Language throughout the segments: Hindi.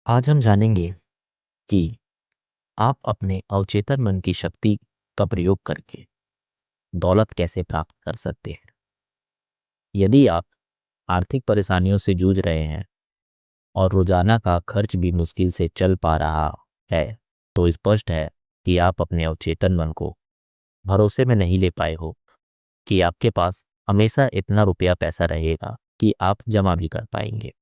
आज हम जानेंगे कि आप अपने अवचेतन मन की शक्ति का प्रयोग करके दौलत कैसे प्राप्त कर सकते हैं। यदि आप आर्थिक परेशानियों से जूझ रहे हैं और रोजाना का खर्च भी मुश्किल से चल पा रहा है, तो स्पष्ट है कि आप अपने अवचेतन मन को भरोसे में नहीं ले पाए हो कि आपके पास हमेशा इतना रुपया पैसा रहेगा कि आप जमा भी कर पाएंगे।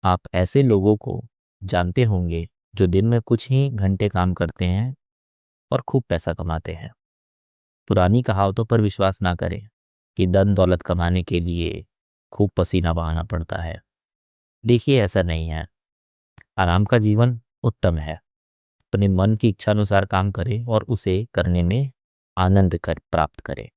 आप ऐसे लोगों को जानते होंगे जो दिन में कुछ ही घंटे काम करते हैं और खूब पैसा कमाते हैं। पुरानी कहावतों पर विश्वास ना करें कि धन दौलत कमाने के लिए खूब पसीना बहाना पड़ता है। देखिए, ऐसा नहीं है। आराम का जीवन उत्तम है। अपने मन की इच्छा अनुसार काम करें और उसे करने में आनंद कर प्राप्त करें।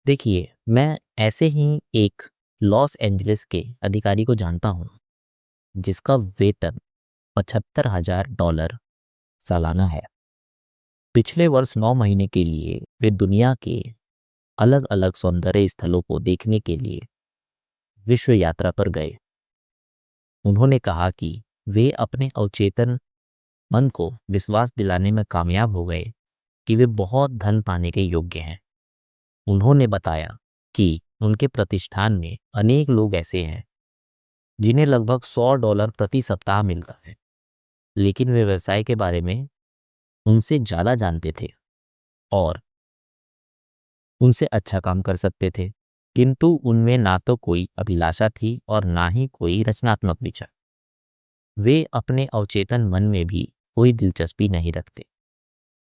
देखिए, मैं ऐसे ही एक लॉस एंजलिस के अधिकारी को जानता हूँ जिसका वेतन $75,000 सालाना है। पिछले वर्ष 9 महीने के लिए वे दुनिया के अलग अलग सौंदर्य स्थलों को देखने के लिए विश्व यात्रा पर गए। उन्होंने कहा कि वे अपने अवचेतन मन को विश्वास दिलाने में कामयाब हो गए कि वे बहुत धन पाने के योग्य हैं। उन्होंने बताया कि उनके प्रतिष्ठान में अनेक लोग ऐसे हैं जिन्हें लगभग $100 प्रति सप्ताह मिलता है, लेकिन वे व्यवसाय के बारे में उनसे ज़्यादा जानते थे और उनसे अच्छा काम कर सकते थे, किंतु उनमें ना तो कोई अभिलाषा थी और ना ही कोई रचनात्मक विचार। वे अपने अवचेतन मन में भी कोई दिलचस्पी नहीं रखते।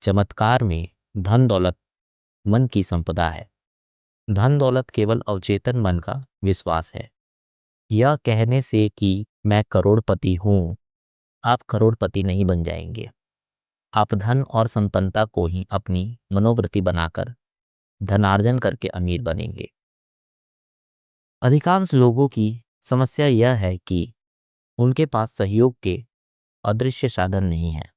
चमत्कार में धन दौलत मन की संपदा है। धन दौलत केवल अवचेतन मन का विश्वास है। यह कहने से कि मैं करोड़पति हूँ, आप करोड़पति नहीं बन जाएंगे। आप धन और संपन्नता को ही अपनी मनोवृत्ति बनाकर धनार्जन करके अमीर बनेंगे। अधिकांश लोगों की समस्या यह है कि उनके पास सहयोग के अदृश्य साधन नहीं है।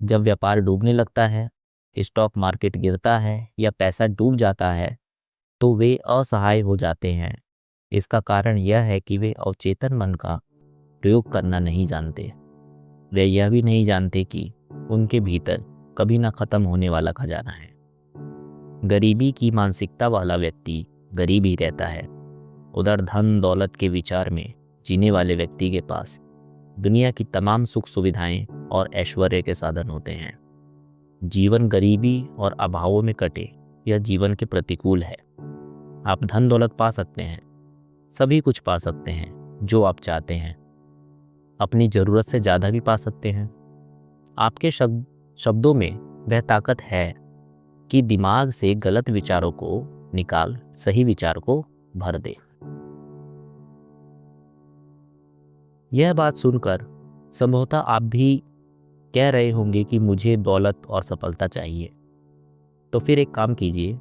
जब व्यापार डूबने लगता है, स्टॉक मार्केट गिरता है या पैसा डूब जाता है, तो वे असहाय हो जाते हैं। इसका कारण यह है कि वे अवचेतन मन का प्रयोग करना नहीं जानते। वे यह भी नहीं जानते कि उनके भीतर कभी ना खत्म होने वाला खजाना है। गरीबी की मानसिकता वाला व्यक्ति गरीब ही रहता है। उधर धन दौलत के विचार में जीने वाले व्यक्ति के पास दुनिया की तमाम सुख सुविधाएं और ऐश्वर्य के साधन होते हैं। जीवन गरीबी और अभावों में कटे, यह जीवन के प्रतिकूल है। आप धन दौलत पा सकते हैं, सभी कुछ पा सकते हैं जो आप चाहते हैं, अपनी जरूरत से ज़्यादा भी पा सकते हैं। आपके शब्दों में वह ताकत है कि दिमाग से गलत विचारों को निकाल सही विचार को भर दे। यह बात सुनकर संभवतः आप भी कह रहे होंगे कि मुझे दौलत और सफलता चाहिए। तो फिर एक काम कीजिए,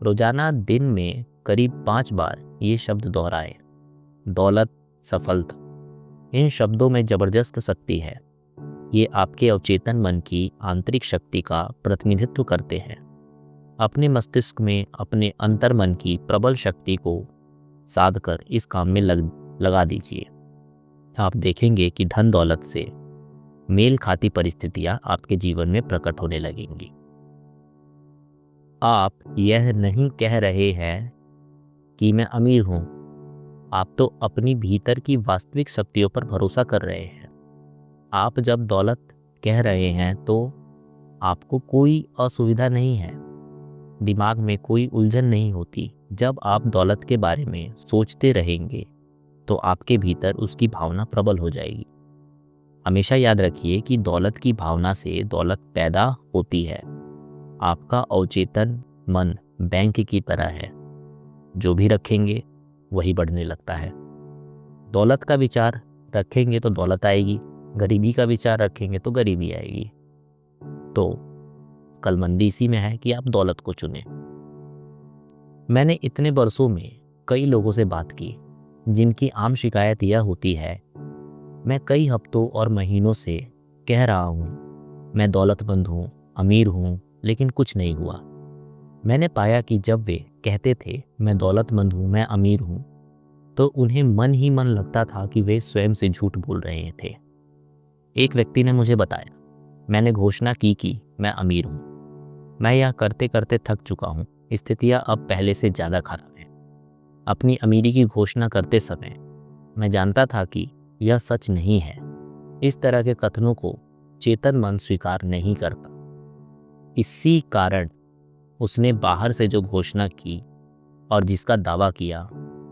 रोजाना दिन में करीब 5 बार ये शब्द दोहराएं, दौलत, सफलता। इन शब्दों में जबरदस्त शक्ति है। ये आपके अवचेतन मन की आंतरिक शक्ति का प्रतिनिधित्व करते हैं। अपने मस्तिष्क में अपने अंतर मन की प्रबल शक्ति को साध कर इस काम में लगा दीजिए। आप देखेंगे कि धन दौलत से मेल खाती परिस्थितियां आपके जीवन में प्रकट होने लगेंगी। आप यह नहीं कह रहे हैं कि मैं अमीर हूं, आप तो अपनी भीतर की वास्तविक शक्तियों पर भरोसा कर रहे हैं। आप जब दौलत कह रहे हैं तो आपको कोई असुविधा नहीं है, दिमाग में कोई उलझन नहीं होती। जब आप दौलत के बारे में सोचते रहेंगे तो आपके भीतर उसकी भावना प्रबल हो जाएगी। हमेशा याद रखिए कि दौलत की भावना से दौलत पैदा होती है। आपका अवचेतन मन बैंक की तरह है, जो भी रखेंगे वही बढ़ने लगता है। दौलत का विचार रखेंगे तो दौलत आएगी, गरीबी का विचार रखेंगे तो गरीबी आएगी। तो कलमंदी इसी में है कि आप दौलत को चुनें। मैंने इतने बरसों में कई लोगों से बात की जिनकी आम शिकायत यह होती है, मैं कई हफ्तों और महीनों से कह रहा हूँ मैं दौलतमंद हूँ, अमीर हूँ, लेकिन कुछ नहीं हुआ। मैंने पाया कि जब वे कहते थे मैं दौलतमंद हूँ, मैं अमीर हूँ, तो उन्हें मन ही मन लगता था कि वे स्वयं से झूठ बोल रहे थे। एक व्यक्ति ने मुझे बताया, मैंने घोषणा की कि मैं अमीर हूँ, मैं यह करते करते थक चुका हूँ, स्थितियाँ अब पहले से ज़्यादा खराब हैं। अपनी अमीरी की घोषणा करते समय मैं जानता था कि यह सच नहीं है। इस तरह के कथनों को चेतन मन स्वीकार नहीं करता। इसी कारण उसने बाहर से जो घोषणा की और जिसका दावा किया,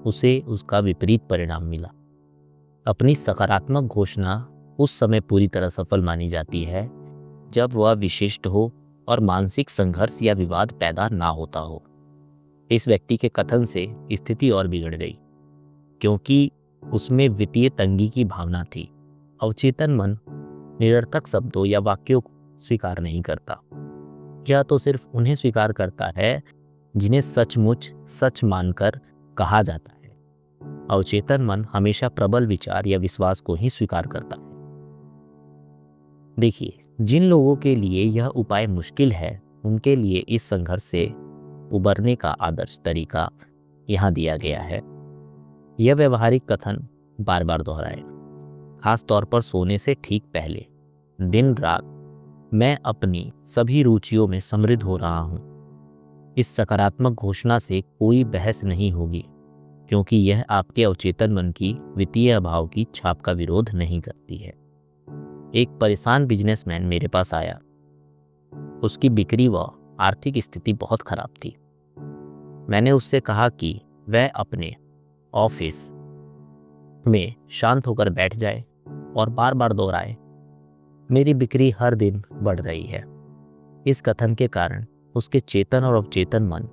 उसे उसका विपरीत परिणाम मिला। अपनी सकारात्मक घोषणा उस समय पूरी तरह सफल मानी जाती है जब वह विशिष्ट हो और मानसिक संघर्ष या विवाद पैदा ना होता हो। इस व्यक्ति के कथन से स्थिति और बिगड़ गई, क्योंकि उसमें वित्तीय तंगी की भावना थी। अवचेतन मन निरर्थक शब्दों या वाक्यों को स्वीकार नहीं करता। यह तो सिर्फ उन्हें स्वीकार करता है जिन्हें सचमुच सच मानकर कहा जाता है। अवचेतन मन हमेशा प्रबल विचार या विश्वास को ही स्वीकार करता है। देखिए, जिन लोगों के लिए यह उपाय मुश्किल है, उनके लिए इस संघर्ष से उबरने का आदर्श तरीका यहाँ दिया गया है। यह व्यवहारिक कथन बार बार दोहराएं, खास तौर पर सोने से ठीक पहले। दिन रात मैं अपनी सभी रुचियों में समृद्ध हो रहा हूँ। इस सकारात्मक घोषणा से कोई बहस नहीं होगी, क्योंकि यह आपके अवचेतन मन की वित्तीय अभाव की छाप का विरोध नहीं करती है। एक परेशान बिजनेसमैन मेरे पास आया। उसकी बिक्री व आर्थिक स्थिति बहुत खराब थी। मैंने उससे कहा कि वह अपने ऑफिस में शांत होकर बैठ जाए और बार बार दोहराए, मेरी बिक्री हर दिन बढ़ रही है। इस कथन के कारण उसके चेतन और अवचेतन मन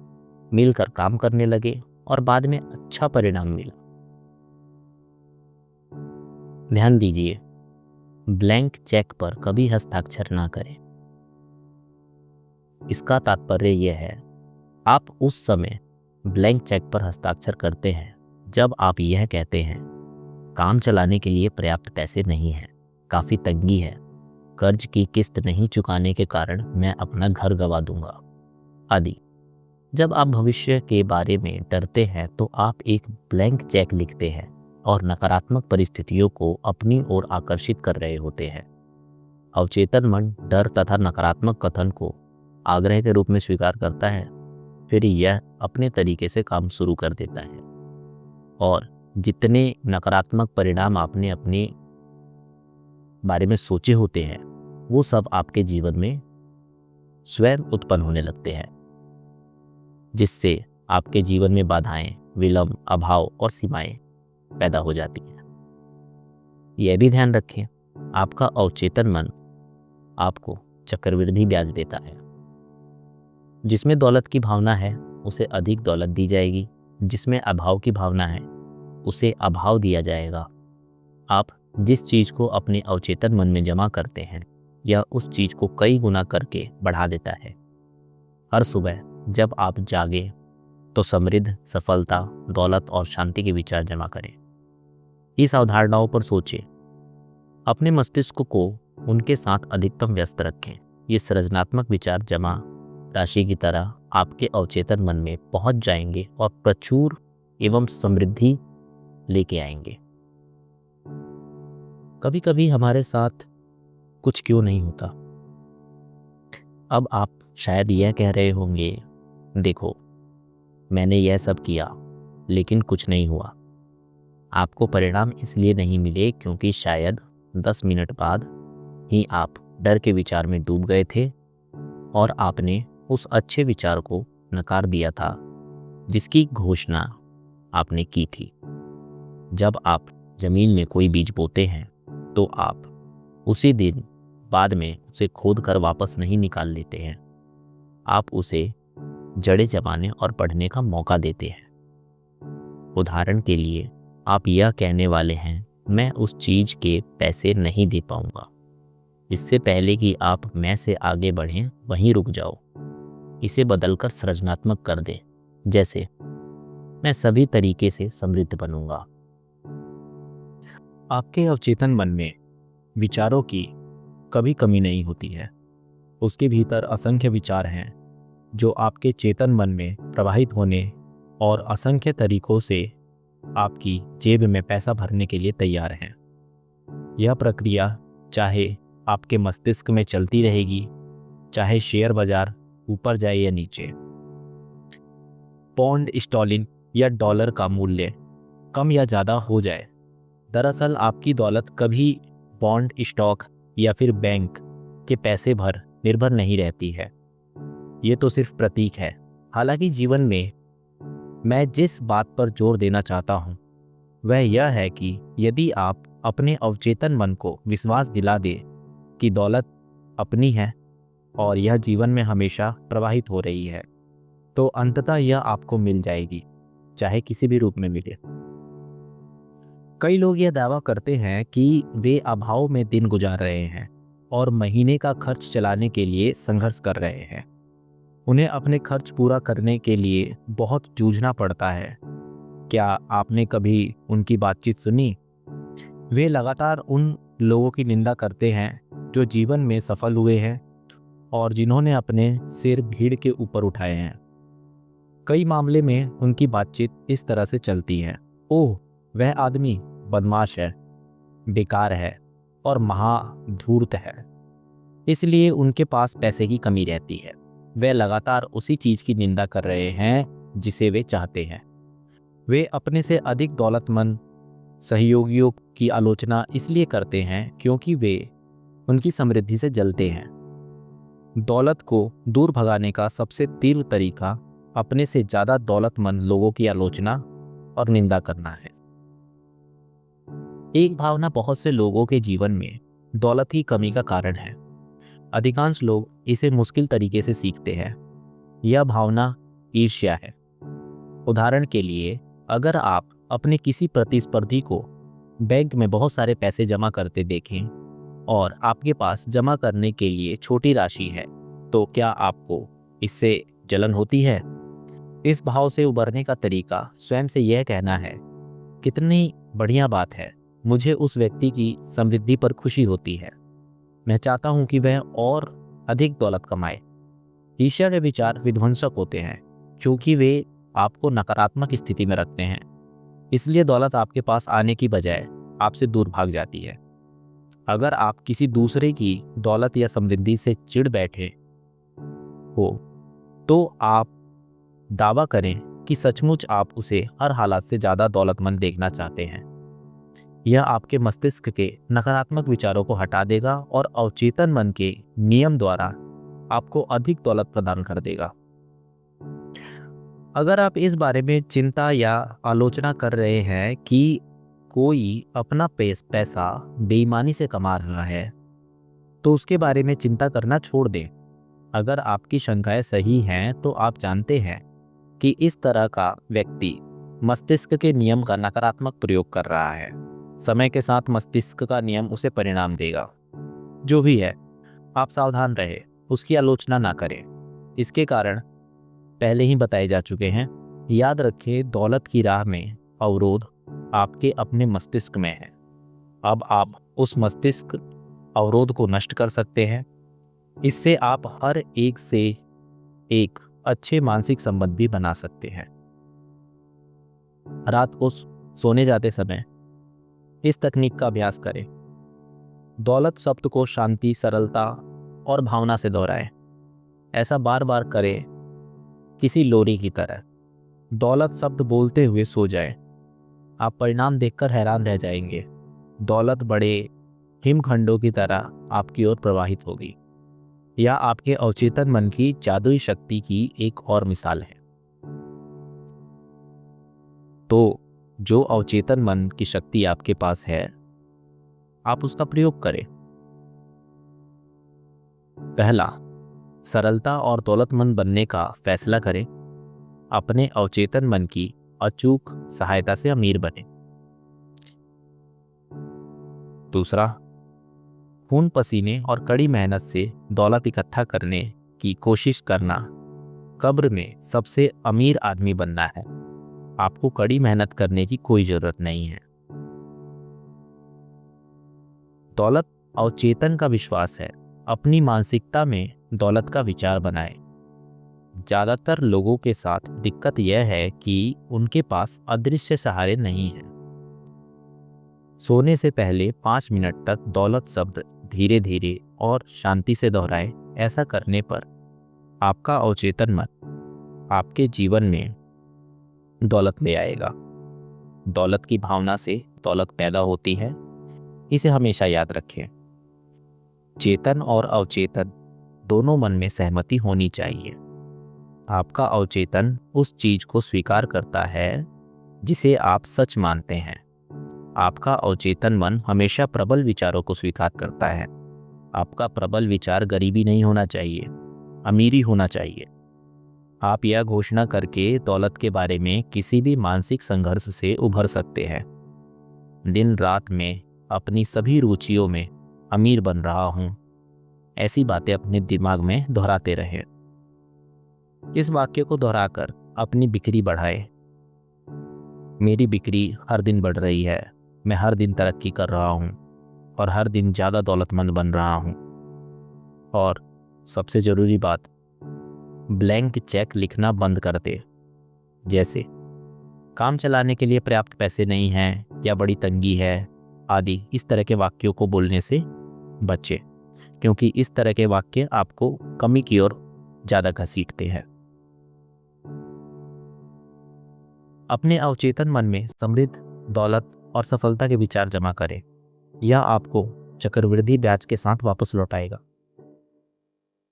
मिलकर काम करने लगे और बाद में अच्छा परिणाम मिला। ध्यान दीजिए, ब्लैंक चेक पर कभी हस्ताक्षर ना करें। इसका तात्पर्य यह है, आप उस समय ब्लैंक चेक पर हस्ताक्षर करते हैं जब आप यह कहते हैं, काम चलाने के लिए पर्याप्त पैसे नहीं हैं, काफ़ी तंगी है, कर्ज की किस्त नहीं चुकाने के कारण मैं अपना घर गंवा दूंगा आदि। जब आप भविष्य के बारे में डरते हैं तो आप एक ब्लैंक चेक लिखते हैं और नकारात्मक परिस्थितियों को अपनी ओर आकर्षित कर रहे होते हैं। अवचेतन मन डर तथा नकारात्मक कथन को आग्रह के रूप में स्वीकार करता है, फिर यह अपने तरीके से काम शुरू कर देता है और जितने नकारात्मक परिणाम आपने अपने बारे में सोचे होते हैं, वो सब आपके जीवन में स्वयं उत्पन्न होने लगते हैं, जिससे आपके जीवन में बाधाएं, विलंब, अभाव और सीमाएं पैदा हो जाती हैं। यह भी ध्यान रखें, आपका अवचेतन मन आपको चक्रवृद्धि ब्याज देता है। जिसमें दौलत की भावना है उसे अधिक दौलत दी जाएगी, जिसमें अभाव की भावना है उसे अभाव दिया जाएगा। आप जिस चीज को अपने अवचेतन मन में जमा करते हैं, यह उस चीज को कई गुना करके बढ़ा देता है। हर सुबह जब आप जागे तो समृद्ध, सफलता, दौलत और शांति के विचार जमा करें। इस अवधारणाओं पर सोचें, अपने मस्तिष्क को उनके साथ अधिकतम व्यस्त रखें। ये सृजनात्मक विचार जमा राशि की तरह आपके अवचेतन मन में पहुंच जाएंगे और प्रचुर एवं समृद्धि लेके आएंगे। कभी कभी हमारे साथ कुछ क्यों नहीं होता। अब आप शायद यह कह रहे होंगे, देखो मैंने यह सब किया लेकिन कुछ नहीं हुआ। आपको परिणाम इसलिए नहीं मिले क्योंकि शायद 10 मिनट बाद ही आप डर के विचार में डूब गए थे और आपने उस अच्छे विचार को नकार दिया था जिसकी घोषणा आपने की थी। जब आप जमीन में कोई बीज बोते हैं तो आप उसी दिन बाद में उसे खोद कर वापस नहीं निकाल लेते हैं। आप उसे जड़ें जमाने और बढ़ने का मौका देते हैं। उदाहरण के लिए आप यह कहने वाले हैं, मैं उस चीज के पैसे नहीं दे पाऊंगा। इससे पहले कि आप मैं से आगे बढ़ें वहीं रुक जाओ। इसे बदलकर सृजनात्मक कर दें, जैसे मैं सभी तरीके से समृद्ध बनूंगा। आपके अवचेतन मन में विचारों की कभी कमी नहीं होती है। उसके भीतर असंख्य विचार हैं जो आपके चेतन मन में प्रवाहित होने और असंख्य तरीकों से आपकी जेब में पैसा भरने के लिए तैयार हैं। यह प्रक्रिया चाहे आपके मस्तिष्क में चलती रहेगी, चाहे शेयर बाजार ऊपर जाए या नीचे। पौंड स्टर्लिंग या डॉलर का मूल्य कम या ज़्यादा हो जाए, दरअसल आपकी दौलत कभी बॉन्ड, स्टॉक या फिर बैंक के पैसे भर निर्भर नहीं रहती है। ये तो सिर्फ प्रतीक है। हालांकि जीवन में मैं जिस बात पर जोर देना चाहता हूँ वह यह है कि यदि आप अपने अवचेतन मन को विश्वास दिला दे कि दौलत अपनी है और यह जीवन में हमेशा प्रवाहित हो रही है, तो अंततः यह आपको मिल जाएगी, चाहे किसी भी रूप में मिले। कई लोग यह दावा करते हैं कि वे अभाव में दिन गुजार रहे हैं और महीने का खर्च चलाने के लिए संघर्ष कर रहे हैं। उन्हें अपने खर्च पूरा करने के लिए बहुत जूझना पड़ता है। क्या आपने कभी उनकी बातचीत सुनी? वे लगातार उन लोगों की निंदा करते हैं जो जीवन में सफल हुए हैं और जिन्होंने अपने सिर भीड़ के ऊपर उठाए हैं। कई मामले में उनकी बातचीत इस तरह से चलती है, ओह वह आदमी बदमाश है, बेकार है और महाधूर्त है, इसलिए उनके पास पैसे की कमी रहती है। वे लगातार उसी चीज की निंदा कर रहे हैं जिसे वे चाहते हैं। वे अपने से अधिक दौलतमंद सहयोगियों की आलोचना इसलिए करते हैं क्योंकि वे उनकी समृद्धि से जलते हैं। दौलत को दूर भगाने का सबसे तीव्र तरीका अपने से ज्यादा दौलतमंद लोगों की आलोचना और निंदा करना है। एक भावना बहुत से लोगों के जीवन में दौलत की कमी का कारण है। अधिकांश लोग इसे मुश्किल तरीके से सीखते हैं। यह भावना ईर्ष्या है। उदाहरण के लिए, अगर आप अपने किसी प्रतिस्पर्धी को बैंक में बहुत सारे पैसे जमा करते देखें और आपके पास जमा करने के लिए छोटी राशि है, तो क्या आपको इससे जलन होती है? इस भाव से उबरने का तरीका स्वयं से यह कहना है, कितनी बढ़िया बात है, मुझे उस व्यक्ति की समृद्धि पर खुशी होती है, मैं चाहता हूं कि वह और अधिक दौलत कमाए। ईर्ष्या के विचार विध्वंसक होते हैं क्योंकि वे आपको नकारात्मक स्थिति में रखते हैं, इसलिए दौलत आपके पास आने की बजाय आपसे दूर भाग जाती है। अगर आप किसी दूसरे की दौलत या समृद्धि से चिढ़ बैठे हो तो आप दावा करें कि सचमुच आप उसे हर हालात से ज़्यादा दौलतमंद देखना चाहते हैं। यह आपके मस्तिष्क के नकारात्मक विचारों को हटा देगा और अवचेतन मन के नियम द्वारा आपको अधिक दौलत प्रदान कर देगा। अगर आप इस बारे में चिंता या आलोचना कर रहे हैं कि कोई अपना पैसा बेईमानी से कमा रहा है, तो उसके बारे में चिंता करना छोड़ दें। अगर आपकी शंकाएं सही हैं, तो आप जानते हैं कि इस तरह का व्यक्ति मस्तिष्क के नियम का नकारात्मक प्रयोग कर रहा है। समय के साथ मस्तिष्क का नियम उसे परिणाम देगा। जो भी है, आप सावधान रहे, उसकी आलोचना ना करें। इसके कारण पहले ही बताए जा चुके हैं। याद रखें, दौलत की राह में अवरोध आपके अपने मस्तिष्क में है। अब आप उस मस्तिष्क अवरोध को नष्ट कर सकते हैं। इससे आप हर एक से एक अच्छे मानसिक संबंध भी बना सकते हैं। रात को सोने जाते समय इस तकनीक का अभ्यास करें। दौलत शब्द को शांति, सरलता और भावना से दोहराएं। ऐसा बार बार करें किसी लोरी की तरह। दौलत शब्द बोलते हुए सो जाएं। आप परिणाम देखकर हैरान रह जाएंगे। दौलत बड़े हिमखंडों की तरह आपकी ओर प्रवाहित होगी। यह आपके अवचेतन मन की जादुई शक्ति की एक और मिसाल है। तो जो अवचेतन मन की शक्ति आपके पास है, आप उसका प्रयोग करें। पहला, सरलता और दौलतमंद बनने का फैसला करें। अपने अवचेतन मन की अचूक सहायता से अमीर बने। दूसरा, खून पसीने और कड़ी मेहनत से दौलत इकट्ठा करने की कोशिश करना। कब्र में सबसे अमीर आदमी बनना है। आपको कड़ी मेहनत करने की कोई जरूरत नहीं है। दौलत अवचेतन का विश्वास है। अपनी मानसिकता में दौलत का विचार बनाएं। ज़्यादातर लोगों के साथ दिक्कत यह है कि उनके पास अदृश्य सहारे नहीं हैं। सोने से पहले 5 मिनट तक दौलत शब्द धीरे धीरे और शांति से दोहराएं। ऐसा करने पर आपका अवचेतन मन आपके जीवन में दौलत ले आएगा। दौलत की भावना से दौलत पैदा होती है, इसे हमेशा याद रखें। चेतन और अवचेतन दोनों मन में सहमति होनी चाहिए। आपका अवचेतन उस चीज को स्वीकार करता है जिसे आप सच मानते हैं। आपका अवचेतन मन हमेशा प्रबल विचारों को स्वीकार करता है। आपका प्रबल विचार गरीबी नहीं होना चाहिए, अमीरी होना चाहिए। आप यह घोषणा करके दौलत के बारे में किसी भी मानसिक संघर्ष से उभर सकते हैं। दिन रात में अपनी सभी रुचियों में अमीर बन रहा हूं, ऐसी बातें अपने दिमाग में दोहराते रहें। इस वाक्य को दोहराकर अपनी बिक्री बढ़ाएं। मेरी बिक्री हर दिन बढ़ रही है, मैं हर दिन तरक्की कर रहा हूं और हर दिन ज़्यादा दौलतमंद बन रहा हूं। और सबसे ज़रूरी बात, ब्लैंक चेक लिखना बंद कर दे। जैसे काम चलाने के लिए पर्याप्त पैसे नहीं हैं या बड़ी तंगी है आदि, इस तरह के वाक्यों को बोलने से बचें, क्योंकि इस तरह के वाक्य आपको कमी की ओर ज़्यादा घसीटते हैं। अपने अवचेतन मन में समृद्ध, दौलत और सफलता के विचार जमा करें। यह आपको चक्रवृद्धि ब्याज के साथ वापस लौटाएगा।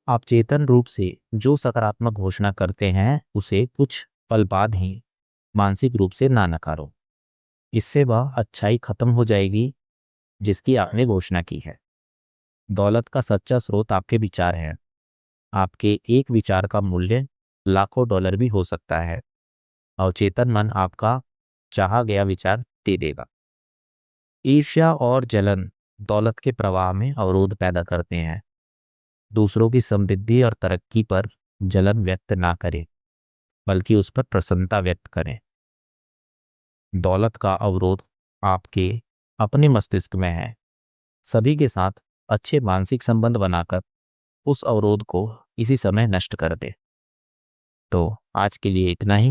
आप चेतन रूप से जो सकारात्मक घोषणा करते हैं उसे कुछ पल बाद ही मानसिक रूप से ना नकारो। इससे वह अच्छाई खत्म हो जाएगी जिसकी आपने घोषणा की है। दौलत का सच्चा स्रोत आपके विचार हैं। आपके एक विचार का मूल्य लाखों डॉलर भी हो सकता है। अवचेतन मन आपका चाहा गया विचार दे देगा। ईर्ष्या और जलन दौलत के प्रवाह में अवरोध पैदा करते हैं। दूसरों की समृद्धि और तरक्की पर जलन व्यक्त ना करें, बल्कि उस पर प्रसन्नता व्यक्त करें। दौलत का अवरोध आपके अपने मस्तिष्क में है। सभी के साथ अच्छे मानसिक संबंध बनाकर उस अवरोध को इसी समय नष्ट कर दे। तो आज के लिए इतना ही।